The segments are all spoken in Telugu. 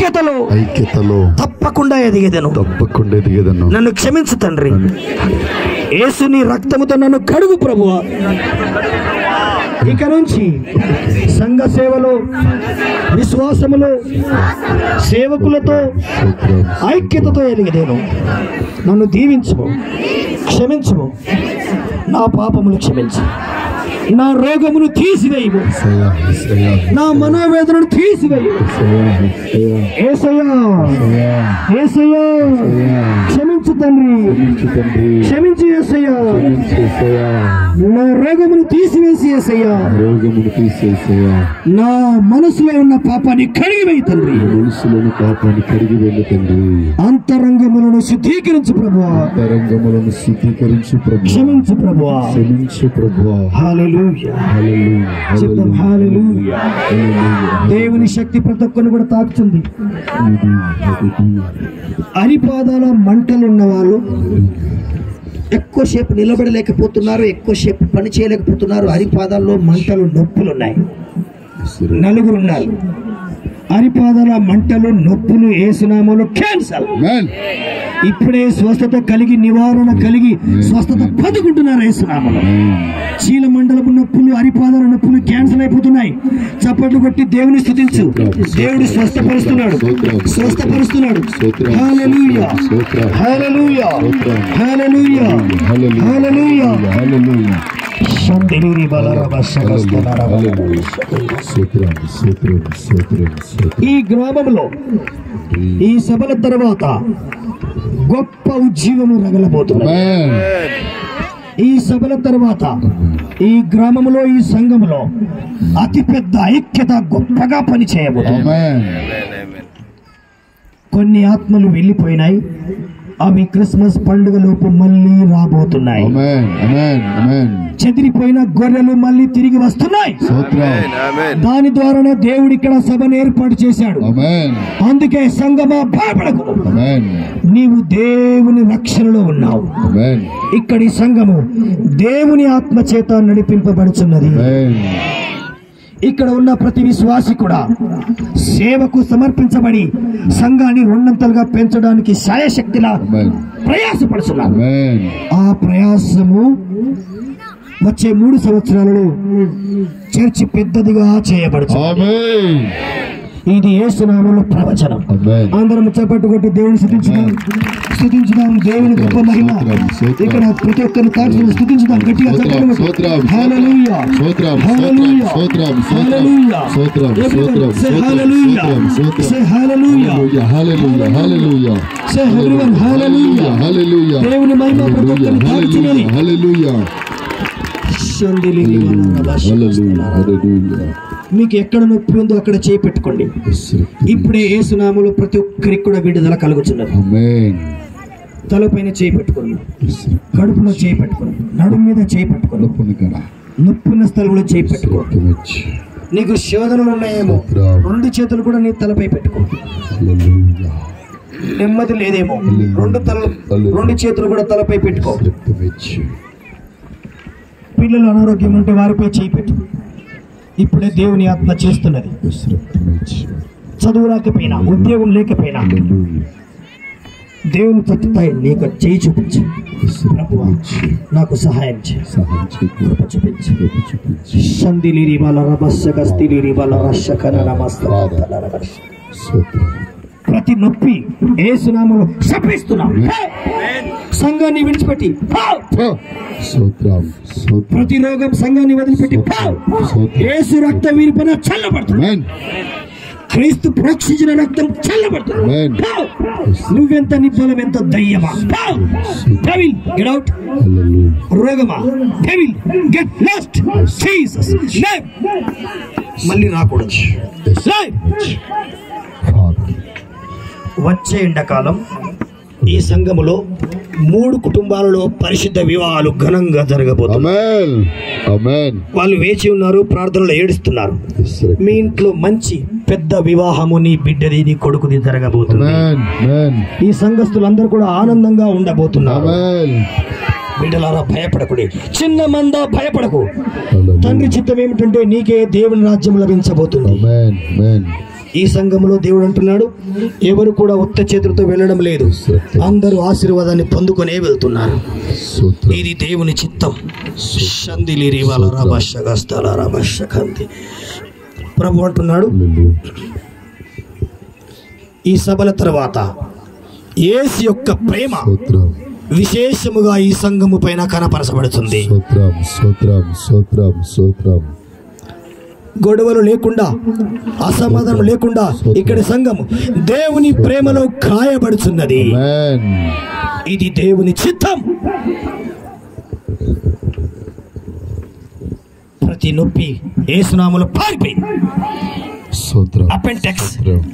ఐక్యతలో తప్పకుండా ఎదిగేదను. నన్ను క్షమించు తండ్రి. యేసుని రక్తముతో నన్ను కడుగు ప్రభువా. ఇక నుంచి సంఘ సేవలో, విశ్వాసములో, సేవకులతో ఐక్యతతో ఎదిగేదను. నన్ను దీవించుము, క్షమించుము, నా పాపములు క్షమించు, నా రోగమును తీసివేయము, నా మనోవేదనను తీసివేయు. యేసయ్యా, యేసయ్యా, క్షమించు తండ్రి, క్షమించు యేసయ్యా. నా రోగమును తీసివేసి యేసయ్యా, నా మనసులో ఉన్న పాపాన్ని కడిగివేయి తండ్రి. అంతరంగములను శుద్ధీకరించు ప్రభువా, క్షమించు ప్రభువా. హల్లెలూయా, చెప్తాం హల్లెలూయా. దేవుని శక్తి ప్రతి ఒక్కరిని కూడా తాకుతుంది. అరిపాదాల మంటలు ఉన్న వాళ్ళు ఎక్కువసేపు నిలబడలేకపోతున్నారు, ఎక్కువసేపు పని చేయలేకపోతున్నారు. అరిపాదాల్లో మంటలు, నొప్పులు ఉన్నాయి. నలుగురు ఉన్నారు. అరిపాదాల మంటలు, నొప్పులు యేసునామములో క్యాన్సల్. ఇప్పుడే స్వస్థత కలిగి, నివారణ కలిగి స్వస్థత పొందుకుంటున్నారు యేసునామములో. చీల మండలపు నొప్పులు, అరిపాదాల నొప్పులు క్యాన్సల్ అయిపోతున్నాయి. చప్పట్లు కొట్టి దేవుని స్తుతించు. దేవుడు స్వస్థపరుస్తున్నాడు, స్వస్థపరుస్తున్నాడు. హల్లెలూయా, హల్లెలూయా, హల్లెలూయా, హల్లెలూయా. ఈ గ్రామంలో ఈ సభల తర్వాత గొప్ప ఉజ్జీవము రగలబోతున్నది. ఈ సభల తర్వాత ఈ గ్రామంలో, ఈ సంఘములో అతిపెద్ద ఐక్యత గొప్పగా పని చేయబోతుంది. కొన్ని ఆత్మలు వెళ్ళిపోయినాయి, అవి క్రిస్మస్ పండుగ లోపు మళ్ళీ రాబోతున్నాయి. చెదిరిపోయిన గొర్రెలు మళ్ళీ తిరిగి వస్తున్నాయి. దాని ద్వారానే దేవుడు ఇక్కడ సభను ఏర్పాటు చేశాడు. అందుకే సంగమా, భయపడకు, నీవు దేవుని రక్షణలో ఉన్నావు. ఇక్కడి సంఘము దేవుని ఆత్మ చేత నడిపింపబడుచున్నది. ఇక్కడ ఉన్న ప్రతి విశ్వాసి కూడా సేవకు సమర్పించబడి సంఘాన్ని రెండంతలుగా పెంచడానికి శాయశక్తిలా ప్రయాసపడుతున్నారు. ఆ ప్రయాసము వచ్చే 3 సంవత్సరాలలో చర్చి పెద్దదిగా చేయబడుతుంది. ఇది యేసునామములో ప్రవచనం. అందరం చప్పట్లు కొట్టి దేవుని స్తుతించుదాం, స్తుతించుదాం. దేవుని గొప్ప మహిమ ఇక్కడ ప్రతి ఒక్కరిని తాకి స్తుతించుదాం గట్టిగా. హల్లెలూయా, హల్లెలూయా, హల్లెలూయా, హల్లెలూయా, హల్లెలూయా, హల్లెలూయా. దేవుని మహిమ ప్రతి ఒక్కరిని తాకుచున్నది. మీకు ఎక్కడ నొప్పి ఉందో అక్కడ చేయి పెట్టుకోండి. ఇప్పుడే యేసునామములో ప్రతి ఒక్కరికి కూడా విడుదల కలుగుతున్నది. తలపైన చేయి పెట్టుకోండి, కడుపులో చేయి పెట్టుకోండి, నడుము మీద చేయి పెట్టుకోండి, నొప్పున్న స్థలంలో చేయి పెట్టుకో. నీకు శోధనలు ఉన్నాయేమో, 2 చేతులు కూడా నీ తలపై పెట్టుకో. నెమ్మది లేదేమో, 2 చేతులు కూడా తలపై పెట్టుకో. పిల్లలు అనారోగ్యం ఉంటే వారిపై చేయి పెట్టు. ఇప్పుడే దేవుని ఆత్మ చేస్తున్నది. చదువు రాకపోయినా, ఉద్యోగం లేకపోయినా దేవుని తట్టుతాయి నీకు చేయి చూపించి, ప్రభువా నాకు సహాయం చూపించి. ప్రతి నొప్పి యేసునామములో శపిస్తున్నాం. సంఘాన్ని విడిచిపెట్టి ప్రతి రోగం సంఘాన్ని వదిలిపెట్టి యేసు రక్తం వీరిపైన చల్లబడుతుంది. క్రీస్తు ప్రోక్షించిన రక్తం చల్లబడుతుంది. నువ్వెంత నిబ్బలం, ఎంత దయ్యమా. Devil get out. రోగమా, devil get lost. Jesus name మళ్ళీ రాకూడదు. వచ్చే ఎండాకాలం ఈ సంఘములో 3 కుటుంబాలలో పరిశుద్ధ వివాహాలు ఘనంగా జరగబోతున్నాయి. వాళ్ళు వేచి ఉన్నారు, ప్రార్థనలో ఏడుస్తున్నారు. మీ ఇంట్లో మంచి పెద్ద వివాహము నీ బిడ్డది, నీ కొడుకుది జరగబోతుంది. ఈ సంఘస్థులందరూ కూడా ఆనందంగా ఉండబోతున్నారు. బిడ్డలారా భయపడకుడి, చిన్న మంద భయపడకు. తండ్రి చిత్తం ఏమిటంటే నీకే దేవుని రాజ్యం లభించబోతుంది. ఈ సంఘంలో దేవుడు అంటున్నాడు, ఎవరు కూడా ఉత్త చేతులతో వెళ్ళడం లేదు, అందరూ ఆశీర్వాదాన్ని పొందుకొనే వెళ్తున్నారు. ఇది దేవుని చిత్తం. ప్రభు అంటున్నాడు, ఈ సభల తర్వాత యేసు యొక్క ప్రేమ విశేషముగా ఈ సంఘము పైన కనపరచబడుతుంది. గొడవలు లేకుండా, అసమాధానం లేకుండా ఇక్కడ సంఘము దేవుని ప్రేమలో కాయబడుతున్నది. ఇది దేవుని చిత్తం. ప్రతి నొప్పి యేసునామములో పారిపోయింది. అపెండిక్స్,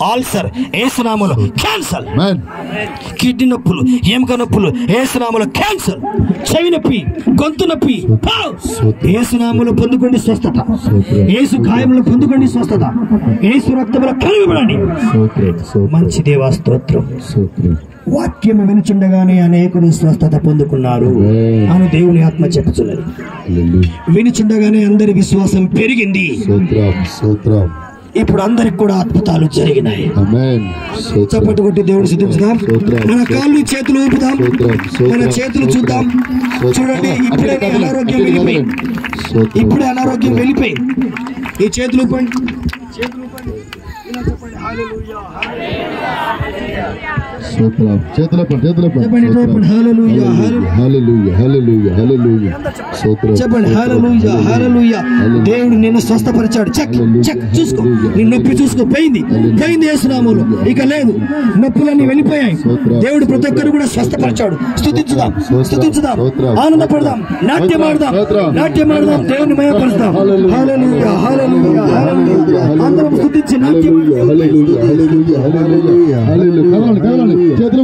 ఆల్సర్ యేసునామములో క్యాన్సర్. కిడ్నీ నొప్పులు, ఎముక నొప్పులు యేసునామములో క్యాన్సర్. చెవి నొప్పి, గొంతు నొప్పి యేసునామములో పొందుకోండి స్వస్థత. యేసు గాయములో పొందుకోండి స్వస్థత. యేసు రక్తములో కలుగబడండి. మంచి దేవా స్తోత్రం. వాక్యం వినుచుండగానే అనేకులు స్వస్థత పొందుకున్నారు అని దేవుని ఆత్మ చెప్పుచున్నది. వినుచుండగానే అందరి విశ్వాసం పెరిగింది. ఇప్పుడు అందరికి కూడా అద్భుతాలు జరిగినాయి. చప్పటి కొట్టి దేవుడు సిద్ధించుదాం. మన కాళ్ళు చేతులు ఊపుదాం, మన చేతులు చూద్దాం. చూడండి, ఇప్పుడే అనారోగ్యం వెళ్ళిపోయింది. ఇప్పుడే అనారోగ్యం వెళ్ళిపోయింది. ఈ చేతులు ఊపండి, చేతులు ఊపండి. దేవుడు నిన్ను స్వస్థపరిచాడు. చెక్ చెక్ చూసుకో, నీ నొప్పి చూసుకో. పోయింది యేసునామములో. ఇక లేదు, నొప్పులన్నీ వెళ్ళిపోయాయి. దేవుడు ప్రతి ఒక్కరు కూడా స్వస్థపరిచాడు. స్తుతించుదాం, స్తుతించుదాం, ఆనందపడదాం, నాట్యమాడదాం, నాట్యమాడదాం, దేవుని మయపరుస్తాం. హల్లెలూయా, హల్లెలూయా, హల్లెలూయా. అందరం స్తుతించి నాట్యం. చేతులు